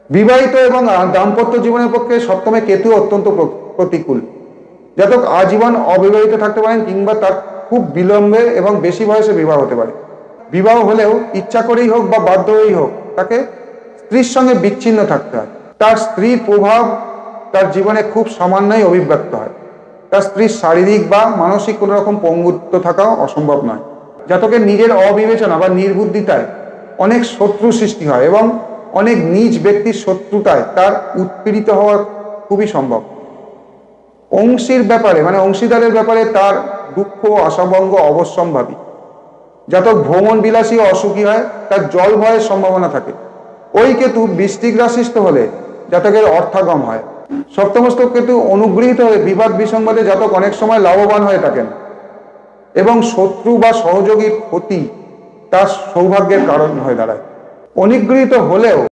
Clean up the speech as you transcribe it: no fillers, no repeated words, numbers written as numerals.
বিবাহিত এবং দাম্পত্য জীবনের পক্ষে সপ্তমে কেতু অত্যন্ত প্রতিকূল। জাতক আজীবন অবিবাহিত থাকতে পারেন কিংবা তার খুব বিলম্বে এবং বেশি বয়সে বিবাহ হতে পারে। বিবাহ হলেও ইচ্ছা করেই হোক বা বাধ্য হয়েই হোক তাকে স্ত্রীর সঙ্গে বিচ্ছিন্ন থাকতে হয়। তার স্ত্রীর প্রভাব তার জীবনে খুব সামান্যই অভিব্যক্ত হয়। তার স্ত্রীর শারীরিক বা মানসিক কোনো রকম পঙ্গুত্ব থাকাও অসম্ভব নয়। জাতকের নিজের অবিবেচনা বা নির্বুদ্ধিতায় অনেক শত্রু সৃষ্টি হয় এবং অনেক নিজ ব্যক্তির শত্রুতায় তার উৎপীড়িত হওয়া খুবই সম্ভব। অংশীর ব্যাপারে অংশীদারের ব্যাপারে তার দুঃখ আশাভঙ্গ অবশ্যম্ভাবী। জাতক ভ্রমণ বিলাসী ও অসুখী হয়, তার জল ভয়ের সম্ভাবনা থাকে। ওই কেতু বৃশ্চিক রাশিস্থ হলে জাতকের অর্থাগম হয়। সপ্তমস্থ কেতু অনুগৃহীত হয়ে বিবাদ বিসংবাদে জাতক অনেক সময় লাভবান হয়ে থাকেন এবং শত্রু বা সহযোগীর ক্ষতি তার সৌভাগ্যের কারণ হয়ে দাঁড়ায়। অনুগৃহীত হলেও